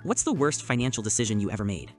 What's the worst financial decision you ever made?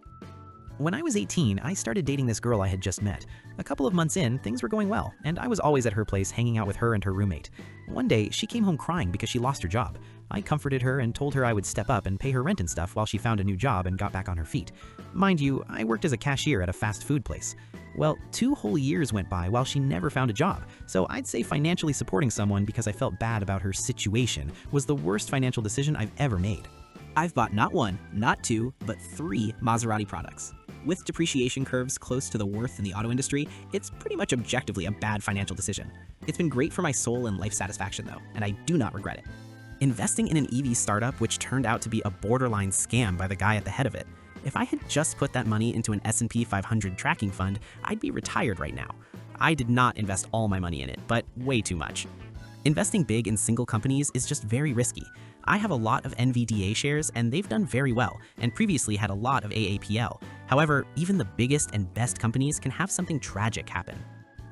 When I was 18, I started dating this girl I had just met. A couple of months in, things were going well, and I was always at her place hanging out with her and her roommate. One day, she came home crying because she lost her job. I comforted her and told her I would step up and pay her rent and stuff while she found a new job and got back on her feet. Mind you, I worked as a cashier at a fast food place. Well, 2 whole years went by while she never found a job, so I'd say financially supporting someone because I felt bad about her situation was the worst financial decision I've ever made. I've bought not 1, not 2, but 3 Maserati products. With depreciation curves close to the worth in the auto industry, it's pretty much objectively a bad financial decision. It's been great for my soul and life satisfaction though, and I do not regret it. Investing in an EV startup which turned out to be a borderline scam by the guy at the head of it. If I had just put that money into an S&P 500 tracking fund, I'd be retired right now. I did not invest all my money in it, but way too much. Investing big in single companies is just very risky. I have a lot of NVDA shares and they've done very well, and previously had a lot of AAPL. However, even the biggest and best companies can have something tragic happen.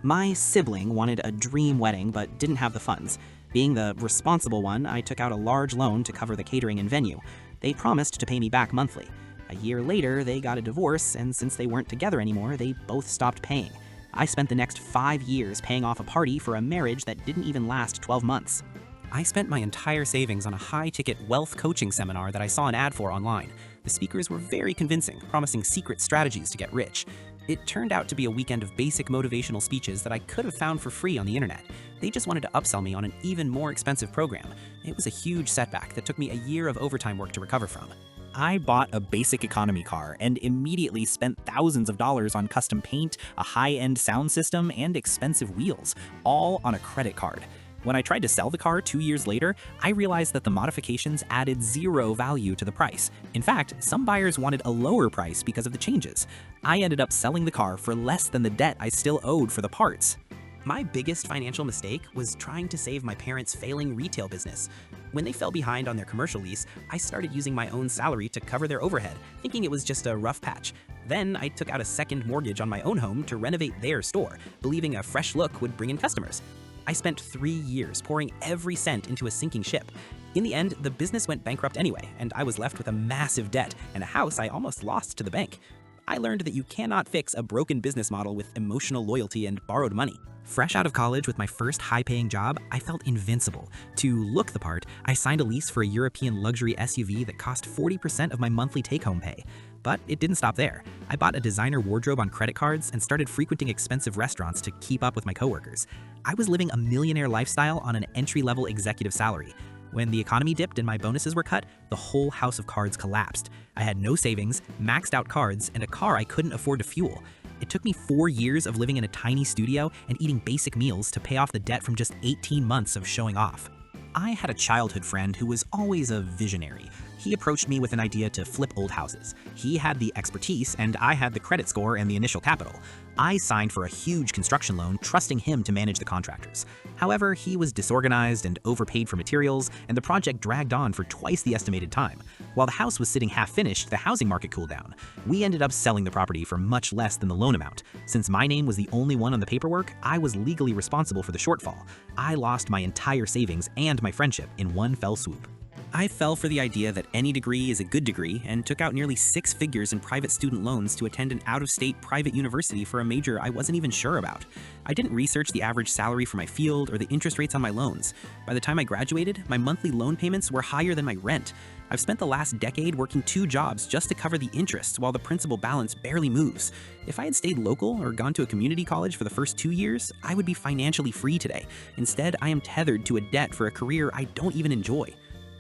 My sibling wanted a dream wedding but didn't have the funds. Being the responsible one, I took out a large loan to cover the catering and venue. They promised to pay me back monthly. A year later, they got a divorce, and since they weren't together anymore, they both stopped paying. I spent the next 5 years paying off a party for a marriage that didn't even last 12 months. I spent my entire savings on a high-ticket wealth coaching seminar that I saw an ad for online. The speakers were very convincing, promising secret strategies to get rich. It turned out to be a weekend of basic motivational speeches that I could have found for free on the internet. They just wanted to upsell me on an even more expensive program. It was a huge setback that took me a year of overtime work to recover from. I bought a basic economy car and immediately spent thousands of dollars on custom paint, a high-end sound system, and expensive wheels, all on a credit card. When I tried to sell the car 2 years later, I realized that the modifications added 0 value to the price. In fact, some buyers wanted a lower price because of the changes. I ended up selling the car for less than the debt I still owed for the parts. My biggest financial mistake was trying to save my parents' failing retail business. When they fell behind on their commercial lease, I started using my own salary to cover their overhead, thinking it was just a rough patch. Then I took out a second mortgage on my own home to renovate their store, believing a fresh look would bring in customers. I spent 3 years pouring every cent into a sinking ship. In the end, the business went bankrupt anyway, and I was left with a massive debt and a house I almost lost to the bank. I learned that you cannot fix a broken business model with emotional loyalty and borrowed money. Fresh out of college with my first high-paying job, I felt invincible. To look the part, I signed a lease for a European luxury SUV that cost 40% of my monthly take-home pay. But it didn't stop there. I bought a designer wardrobe on credit cards and started frequenting expensive restaurants to keep up with my coworkers. I was living a millionaire lifestyle on an entry-level executive salary. When the economy dipped and my bonuses were cut, the whole house of cards collapsed. I had no savings, maxed out cards, and a car I couldn't afford to fuel. It took me 4 years of living in a tiny studio and eating basic meals to pay off the debt from just 18 months of showing off. I had a childhood friend who was always a visionary. He approached me with an idea to flip old houses. He had the expertise and I had the credit score and the initial capital. I signed for a huge construction loan, trusting him to manage the contractors. However, he was disorganized and overpaid for materials, and the project dragged on for twice the estimated time. While the house was sitting half-finished, the housing market cooled down. We ended up selling the property for much less than the loan amount. Since my name was the only one on the paperwork, I was legally responsible for the shortfall. I lost my entire savings and my friendship in one fell swoop. I fell for the idea that any degree is a good degree and took out nearly 6 figures in private student loans to attend an out-of-state private university for a major I wasn't even sure about. I didn't research the average salary for my field or the interest rates on my loans. By the time I graduated, my monthly loan payments were higher than my rent. I've spent the last decade working 2 jobs just to cover the interest while the principal balance barely moves. If I had stayed local or gone to a community college for the first 2 years, I would be financially free today. Instead, I am tethered to a debt for a career I don't even enjoy.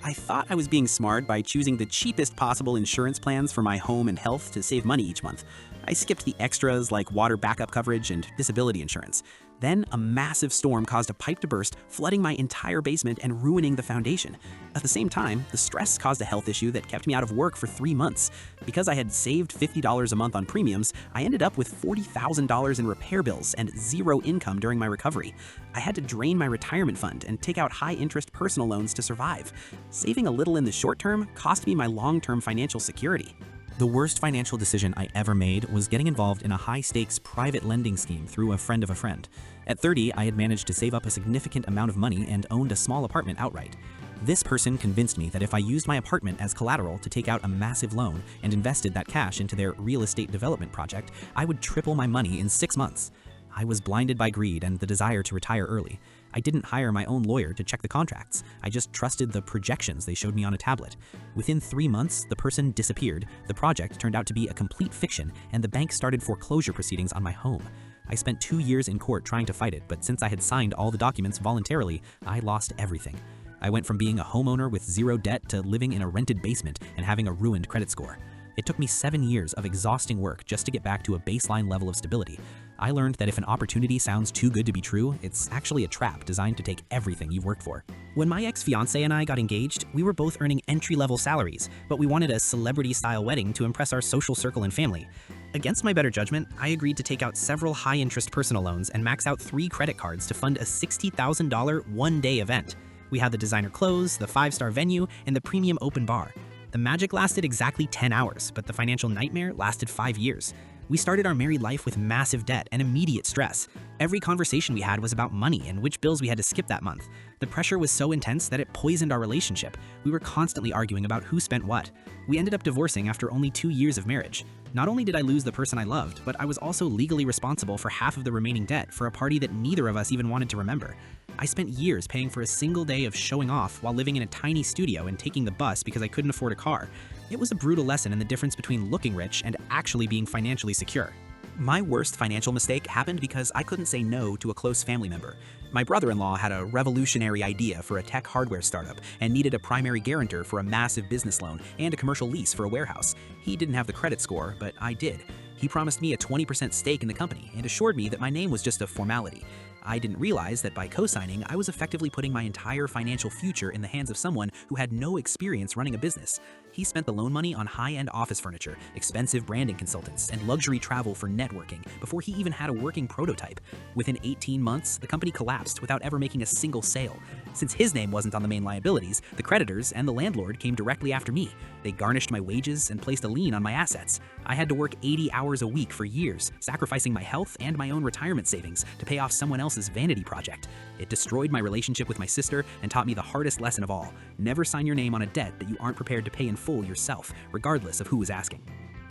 I thought I was being smart by choosing the cheapest possible insurance plans for my home and health to save money each month. I skipped the extras like water backup coverage and disability insurance. Then a massive storm caused a pipe to burst, flooding my entire basement and ruining the foundation. At the same time, the stress caused a health issue that kept me out of work for 3 months. Because I had saved $50 a month on premiums, I ended up with $40,000 in repair bills and 0 income during my recovery. I had to drain my retirement fund and take out high-interest personal loans to survive. Saving a little in the short term cost me my long-term financial security. The worst financial decision I ever made was getting involved in a high-stakes private lending scheme through a friend of a friend. At 30, I had managed to save up a significant amount of money and owned a small apartment outright. This person convinced me that if I used my apartment as collateral to take out a massive loan and invested that cash into their real estate development project, I would triple my money in 6 months. I was blinded by greed and the desire to retire early. I didn't hire my own lawyer to check the contracts. I just trusted the projections they showed me on a tablet. Within 3 months, the person disappeared, the project turned out to be a complete fiction, and the bank started foreclosure proceedings on my home. I spent 2 years in court trying to fight it, but since I had signed all the documents voluntarily, I lost everything. I went from being a homeowner with zero debt to living in a rented basement and having a ruined credit score. It took me 7 years of exhausting work just to get back to a baseline level of stability. I learned that if an opportunity sounds too good to be true, it's actually a trap designed to take everything you've worked for. When my ex-fiancé and I got engaged, we were both earning entry-level salaries, but we wanted a celebrity-style wedding to impress our social circle and family. Against my better judgment, I agreed to take out several high-interest personal loans and max out 3 credit cards to fund a $60,000 one-day event. We had the designer clothes, the 5-star venue, and the premium open bar. The magic lasted exactly 10 hours, but the financial nightmare lasted 5 years. We started our married life with massive debt and immediate stress. Every conversation we had was about money and which bills we had to skip that month. The pressure was so intense that it poisoned our relationship. We were constantly arguing about who spent what. We ended up divorcing after only 2 years of marriage. Not only did I lose the person I loved, but I was also legally responsible for half of the remaining debt for a party that neither of us even wanted to remember. I spent years paying for a single day of showing off while living in a tiny studio and taking the bus because I couldn't afford a car. It was a brutal lesson in the difference between looking rich and actually being financially secure. My worst financial mistake happened because I couldn't say no to a close family member. My brother-in-law had a revolutionary idea for a tech hardware startup and needed a primary guarantor for a massive business loan and a commercial lease for a warehouse. He didn't have the credit score, but I did. He promised me a 20% stake in the company and assured me that my name was just a formality. I didn't realize that by co-signing, I was effectively putting my entire financial future in the hands of someone who had no experience running a business. He spent the loan money on high-end office furniture, expensive branding consultants, and luxury travel for networking before he even had a working prototype. Within 18 months, the company collapsed without ever making a single sale. Since his name wasn't on the main liabilities, the creditors and the landlord came directly after me. They garnished my wages and placed a lien on my assets. I had to work 80 hours a week for years, sacrificing my health and my own retirement savings to pay off someone else's vanity project. It destroyed my relationship with my sister and taught me the hardest lesson of all: never sign your name on a debt that you aren't prepared to pay in full yourself, regardless of who is asking.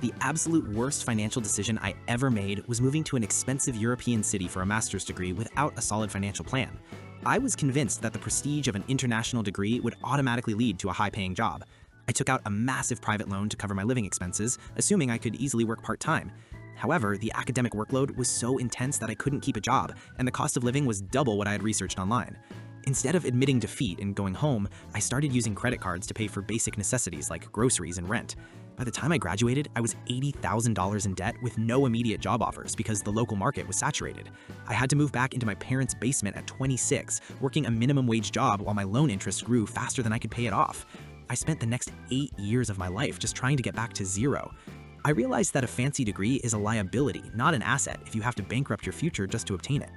The absolute worst financial decision I ever made was moving to an expensive European city for a master's degree without a solid financial plan. I was convinced that the prestige of an international degree would automatically lead to a high-paying job. I took out a massive private loan to cover my living expenses, assuming I could easily work part-time. However, the academic workload was so intense that I couldn't keep a job, and the cost of living was double what I had researched online. Instead of admitting defeat and going home, I started using credit cards to pay for basic necessities like groceries and rent. By the time I graduated, I was $80,000 in debt with no immediate job offers because the local market was saturated. I had to move back into my parents' basement at 26, working a minimum wage job while my loan interest grew faster than I could pay it off. I spent the next 8 years of my life just trying to get back to zero. I realized that a fancy degree is a liability, not an asset, if you have to bankrupt your future just to obtain it.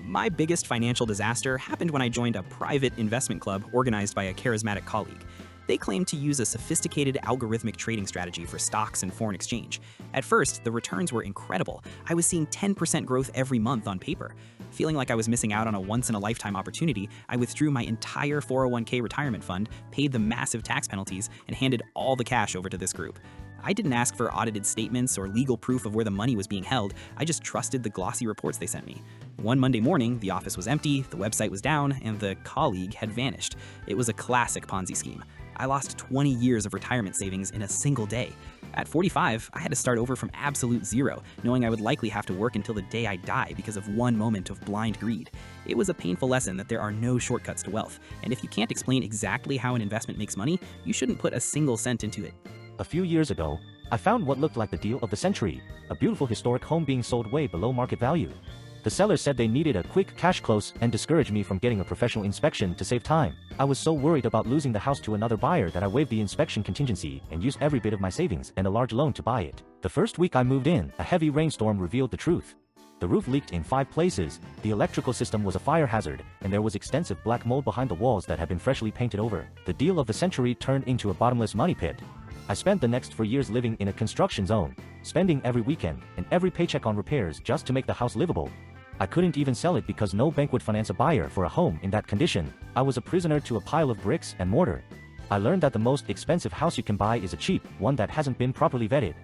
My biggest financial disaster happened when I joined a private investment club organized by a charismatic colleague. They claimed to use a sophisticated algorithmic trading strategy for stocks and foreign exchange. At first, the returns were incredible. I was seeing 10% growth every month on paper. Feeling like I was missing out on a once-in-a-lifetime opportunity, I withdrew my entire 401k retirement fund, paid the massive tax penalties, and handed all the cash over to this group. I didn't ask for audited statements or legal proof of where the money was being held. I just trusted the glossy reports they sent me. One Monday morning, the office was empty, the website was down, and the colleague had vanished. It was a classic Ponzi scheme. I lost 20 years of retirement savings in a single day. At 45, I had to start over from absolute zero, knowing I would likely have to work until the day I die because of one moment of blind greed. It was a painful lesson that there are no shortcuts to wealth, and if you can't explain exactly how an investment makes money, you shouldn't put a single cent into it. A few years ago, I found what looked like the deal of the century, a beautiful historic home being sold way below market value. The seller said they needed a quick cash close and discouraged me from getting a professional inspection to save time. I was so worried about losing the house to another buyer that I waived the inspection contingency and used every bit of my savings and a large loan to buy it. The first week I moved in, a heavy rainstorm revealed the truth. The roof leaked in 5 places, the electrical system was a fire hazard, and there was extensive black mold behind the walls that had been freshly painted over. The deal of the century turned into a bottomless money pit. I spent the next 4 years living in a construction zone, spending every weekend and every paycheck on repairs just to make the house livable. I couldn't even sell it because no bank would finance a buyer for a home in that condition. I was a prisoner to a pile of bricks and mortar. I learned that the most expensive house you can buy is a cheap one that hasn't been properly vetted.